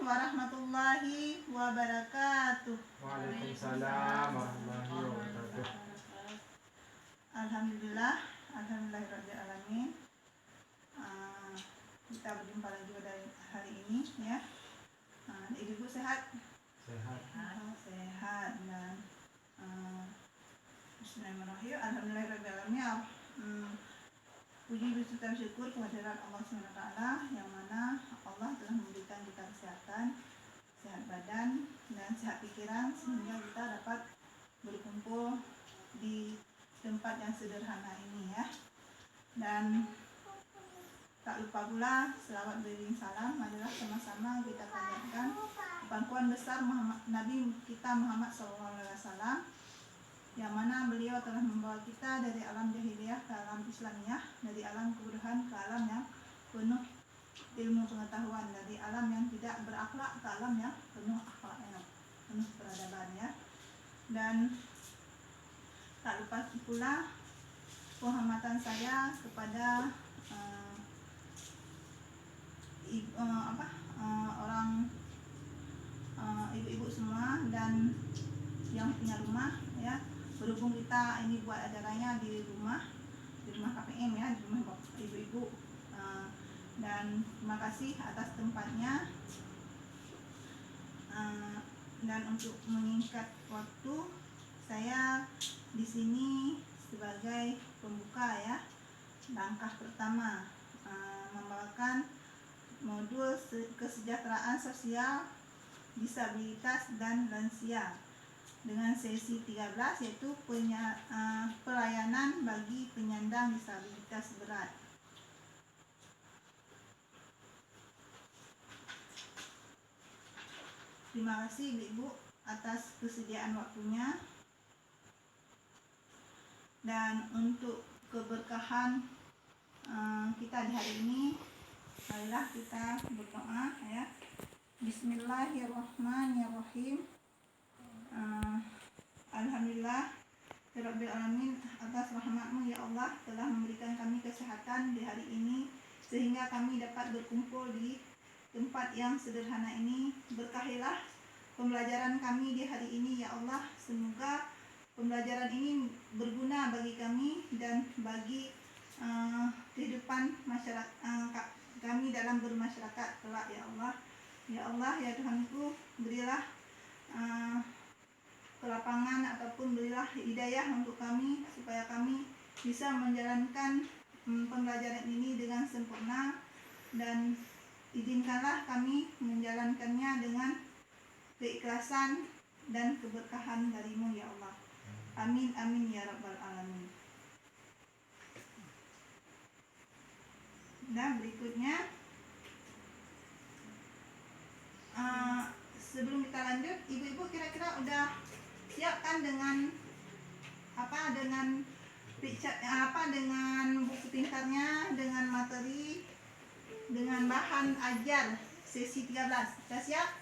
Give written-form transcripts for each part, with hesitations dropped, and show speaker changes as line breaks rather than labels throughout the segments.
warahmatullahi wabarakatuh.
Waalaikumsalam warahmatullahi wabarakatuh.
Alhamdulillahirabbil alamin. Kita berjumpa lagi pada hari ini ya. Ibu sehat?
Sehat.
Sehat dan bismillahirrahmanirrahim. Alhamdulillahirabbil alamin. Puji bersyukur syukur kehadirat Allah SWT yang mana Allah telah memberikan kita kesehatan, sehat badan dan sehat pikiran sehingga kita dapat berkumpul di tempat yang sederhana ini ya. Dan tak lupa pula selawat beriring salam adalah sama-sama kita panjatkan pangkuan besar Nabi kita Muhammad SAW, yang mana beliau telah membawa kita dari alam jahiliyah ke alam Islamiyah, dari alam kebodohan ke alam yang penuh ilmu pengetahuan, dari alam yang tidak berakhlak ke alam yang penuh akhlak, penuh peradaban ya. Dan tak lupa pula penghormatan saya kepada ibu-ibu semua dan yang punya rumah ya. Berhubung kita ini buat acaranya di rumah KPM ya, di rumah ibu-ibu, dan terima kasih atas tempatnya. Dan untuk menyingkat waktu, saya di sini sebagai pembuka ya. Langkah pertama membawakan modul kesejahteraan sosial disabilitas dan lansia dengan sesi 13, yaitu pelayanan bagi penyandang disabilitas berat. Terima kasih Ibu atas kesediaan waktunya. Dan untuk keberkahan kita di hari ini, marilah kita berdoa ya. Bismillahirrahmanirrahim. Alhamdulillah Rabbil alamin, atas rahmat-Mu ya Allah telah memberikan kami kesehatan di hari ini sehingga kami dapat berkumpul di tempat yang sederhana ini. Berkahilah pembelajaran kami di hari ini ya Allah. Semoga pembelajaran ini berguna bagi kami dan bagi kehidupan masyarakat kami dalam bermasyarakat kelak ya Allah. Ya Allah ya Tuhanku, berilah kelapangan ataupun berilah hidayah untuk kami supaya kami bisa menjalankan pembelajaran ini dengan sempurna, dan izinkanlah kami menjalankannya dengan keikhlasan dan keberkahan dari-Mu ya Allah. Amin amin ya rabbal alamin. Nah, berikutnya sebelum kita lanjut, ibu-ibu kira-kira udah siap kan dengan dengan buku pintarnya, dengan materi, dengan bahan ajar sesi 13. Sudah siap?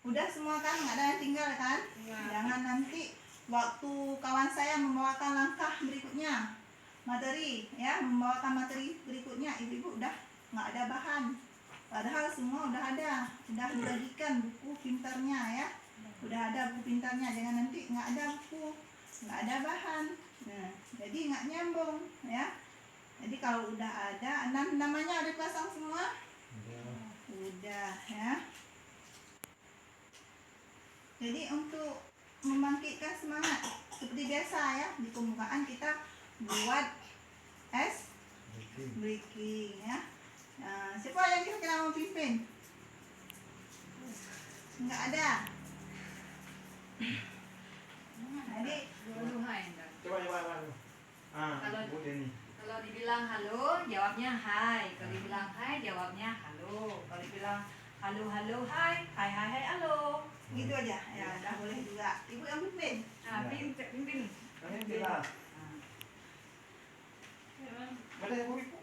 Udah semua kan? Nggak ada yang tinggal kan? Jangan nanti waktu kawan saya membawakan langkah berikutnya, materi ya, membawakan materi berikutnya, ibu-ibu udah nggak ada bahan. Padahal semua udah ada, udah dibagikan buku pintarnya ya. Udah ada buku pintarnya, jangan nanti nggak ada buku, nggak ada bahan. Nah, jadi nggak nyambung ya. Jadi kalau udah ada, namanya ada pasang semua? Udah ya. Jadi untuk membangkitkan semangat, seperti biasa ya, di pembukaan kita buat breaking ya. Nah, siapa yang kira-kira mau pimpin? Nggak ada. Jadi
Coba.
Kalau dibilang halo, jawabnya hai. Kalau dibilang hai, jawabnya halo. Kalau dibilang halo hai, hai halo.
gitu aja. Ya, udah boleh juga. Ibu yang pimpin.
Nah, pimpin.
Ada yang mau ibu?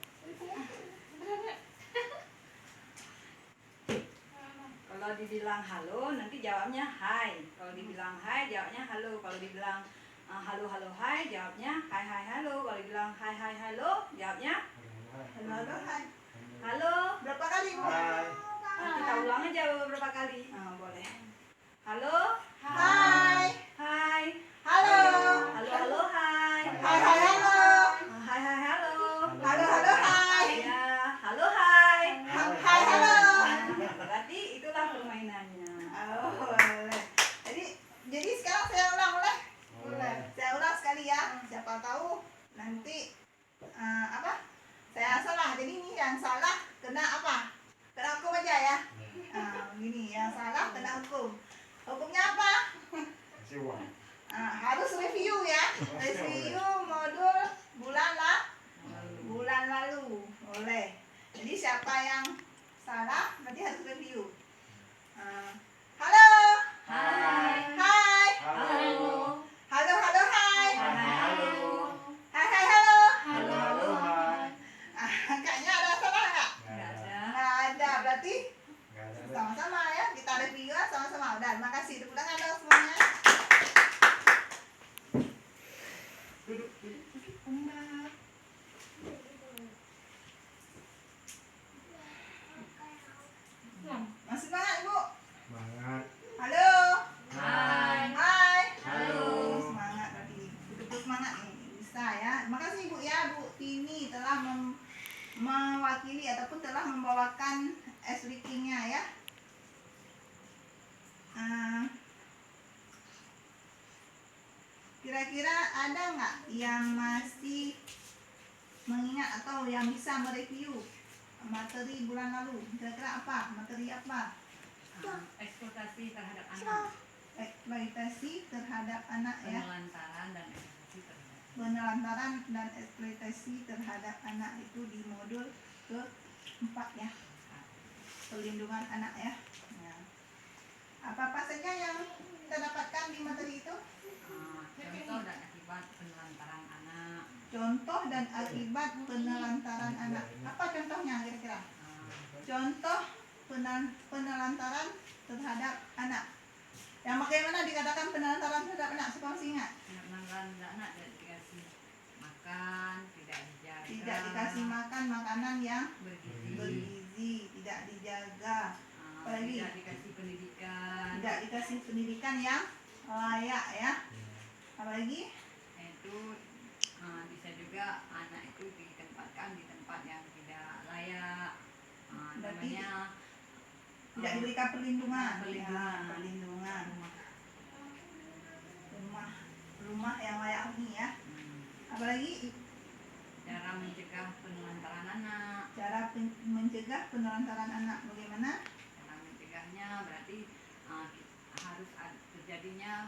Kalau dibilang halo, nanti jawabnya hai. Kalau dibilang hai, jawabnya halo. Kalau dibilang halo hai, jawabnya hai halo. Kalau dibilang hai halo, jawabnya
Halo, hai.
halo.
Berapa kali, Bu?
Hai.
Kita ulang aja, Bu. beberapa kali. Boleh. Halo.
Hai.
Hai.
Halo.
Halo, halo, hai.
Hai, hai, halo.
Hai, hai, halo.
Halo, halo, hai.
Ya, halo, hai.
Hai, halo.
Berarti itulah permainannya.
Oh, boleh. Jadi sekarang saya ulang boleh? Boleh. Saya ulang sekali ya. Siapa tahu nanti apa? Saya salah. Jadi ini yang salah kena apa? Kena hukum aja ya. Begini, yang salah kena hukum. Hukumnya apa?
Kasih uang.
Harus review ya. Review modul bulan lalu. Boleh. Jadi siapa yang salah nanti harus review. Halo.
Hai.
Hai.
Halo.
Halo, halo, hai.
Halo.
Hai, hai, halo.
Halo, halo, hai.
Kayaknya ada salah nggak?
Nggak ada.
Nggak ada. Berarti
Nggak ada.
sama-sama ya. Kita review ya sama-sama. Udah, makasih. Tepuk tangan dong semuanya.
Duduk.
Enggak. Masih semangat, Ibu?
Semangat.
Halo.
Hai.
Hai.
Halo.
Semangat tadi. Betul-betul semangat nih. Bisa ya. Makasih Ibu ya, Bu Tini telah mewakili ataupun telah membawakan S-Wiki-nya ya. Kira-kira ada nggak yang masih mengingat atau yang bisa mereview materi bulan lalu? Kira-kira apa? Materi apa?
Eksploitasi terhadap anak.
Eksploitasi terhadap anak ya.
Penelantaran dan eksploitasi terhadap
Penelantaran dan eksploitasi terhadap anak itu di modul ke-4 ya. Perlindungan anak ya. Nah, apa-apa saja yang kita dapatkan di materi itu?
contoh dan akibat penelantaran anak.
Contoh dan akibat penelantaran anak. Apa contohnya kira-kira? Contoh penelantaran terhadap anak. Yang bagaimana dikatakan penelantaran terhadap anak? Siapa masih ingat?
Penelantaran anak tidak dikasih makan, tidak dijaga.
Tidak dikasih makan makanan yang
bergizi.
bergizi, tidak dijaga, apalagi?
Tidak dikasih pendidikan.
Tidak dikasih pendidikan yang layak ya. Apalagi?
Itu bisa juga anak itu ditempatkan di tempat yang tidak layak.
Berarti
Namanya
tidak diberikan perlindungan.
perlindungan.
Ya, perlindungan. Rumah yang layak huni ya. Apalagi?
Cara mencegah penelantaran anak.
Cara mencegah penelantaran anak bagaimana?
Cara mencegahnya berarti harus terjadinya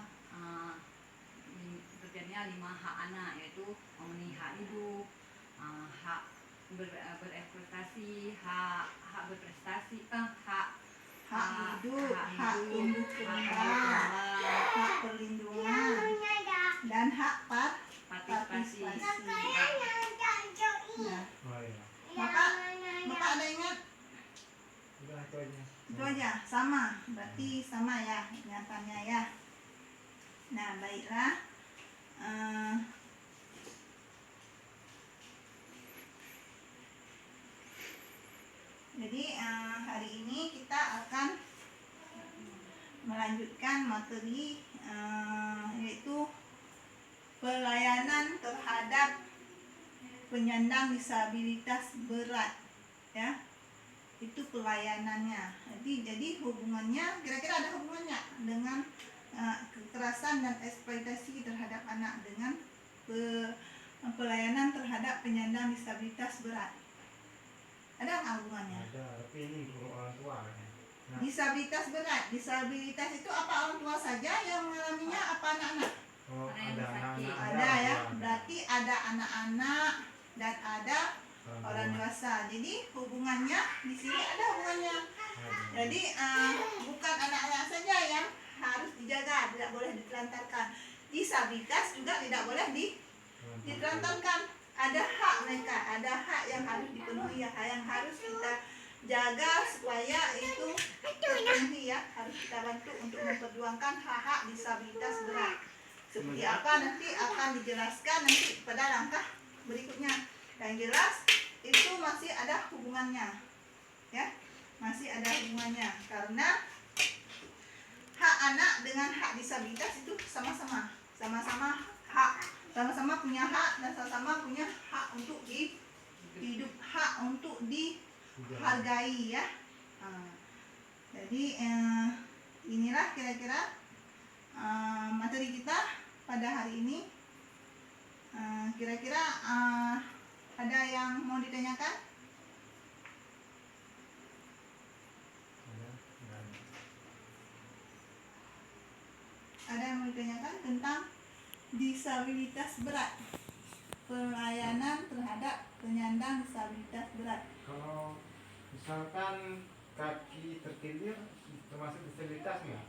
5 hak anak, yaitu memenuhi hak hidup, hak bereksploitasi, hak berprestasi, hak
hidup, hak tumbuh kembang,
kembang,
hak perlindungan, dan hak
partisipasi.
Nah,
Oh iya.
Bapak ada ingat?
Udah itu aja.
Itu aja, sama. Berarti sama ya ingatannya ya. Nah, baiklah. Jadi hari ini kita akan melanjutkan materi yaitu pelayanan terhadap penyandang disabilitas berat ya. Itu pelayanannya. Jadi hubungannya, kira-kira ada hubungannya dengan kekerasan dan eksploitasi terhadap anak dengan pelayanan terhadap penyandang disabilitas berat. Ada nggak hubungannya?
Ada, tapi ini untuk orang tua kan. Nah,
Disabilitas berat. Disabilitas itu apa orang tua saja yang mengalaminya, apa anak-anak?
oh,
Ada yang
ada
sakit.
anak-anak.
Ada ya.
orang tua.
Berarti ada anak-anak dan ada orang dewasa. Jadi hubungannya di sini ada hubungannya.
Ada.
Jadi bukan anak-anak saja yang harus dijaga, tidak boleh ditelantarkan. Disabilitas juga tidak boleh ditelantarkan. Ada hak mereka, ada hak yang harus dipenuhi, yang harus kita jaga supaya itu terpenuhi ya. Harus kita bantu untuk memperjuangkan hak-hak disabilitas berat. Seperti apa nanti akan dijelaskan nanti pada langkah berikutnya. Yang jelas itu masih ada hubungannya, ya, masih ada hubungannya karena anak dengan hak disabilitas itu sama-sama hak, sama-sama punya hak dan sama-sama punya hak untuk hidup, hak untuk dihargai ya. Jadi inilah kira-kira materi kita pada hari ini. Kira-kira ada yang mau ditanyakan? Ada yang mau ditanyakan tentang disabilitas berat, pelayanan terhadap penyandang disabilitas berat.
Kalau misalkan kaki terkilir termasuk disabilitas nggak?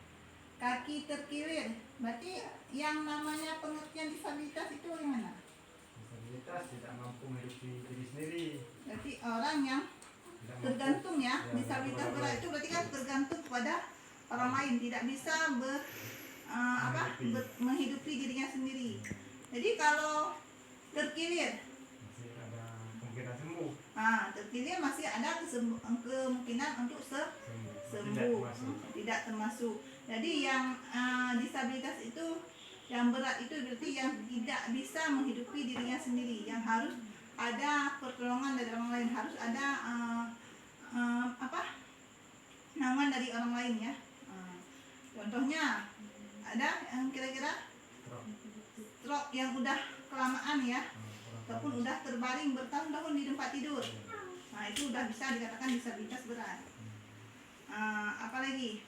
Kaki terkilir, berarti yang namanya pengertian disabilitas itu bagaimana?
Disabilitas tidak mampu menghidupi diri sendiri.
Berarti orang yang
Tidak
tergantung ya,
mampu,
disabilitas
tidak
berat itu berarti kan tergantung kepada orang lain, tidak bisa menghidupi dirinya sendiri. Jadi kalau terkilir,
masih ada kemungkinan sembuh.
terkilir masih ada kemungkinan untuk sembuh, tidak termasuk. Jadi yang disabilitas itu, yang berat itu berarti yang tidak bisa menghidupi dirinya sendiri, yang harus ada pertolongan dari orang lain, harus ada naungan dari orang lain ya. Contohnya ada yang kira-kira stroke yang udah kelamaan ya, ataupun udah terbaring bertahun-tahun di tempat tidur. Nah itu udah bisa dikatakan disabilitas berat. Apalagi?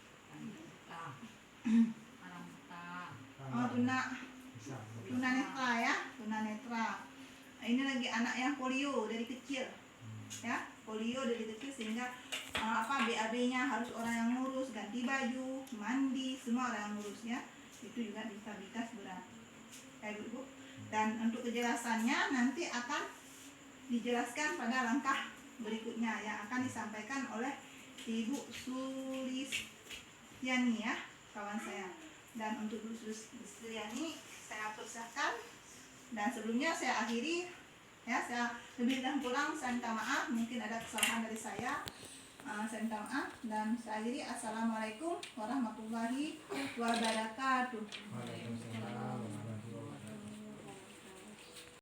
Tunanetra ya, tunanetra. Nah, ini lagi anak yang polio dari kecil, ya, polio dari kecil sehingga BAB-nya harus orang yang ngurus, ganti baju, mandi, semua orang yang ngurus ya. Itu juga disabilitas berat. Bu. Dan untuk kejelasannya nanti akan dijelaskan pada langkah berikutnya yang akan disampaikan oleh Ibu Sulistiani ya, kawan saya. Dan untuk Bu Sulistiani saya persilakan, dan sebelumnya saya akhiri ya, saya lebih dan kurang saya minta maaf, mungkin ada kesalahan dari saya minta maaf, dan saya akhiri. Assalamualaikum warahmatullahi wabarakatuh.
Waalaikumsalam.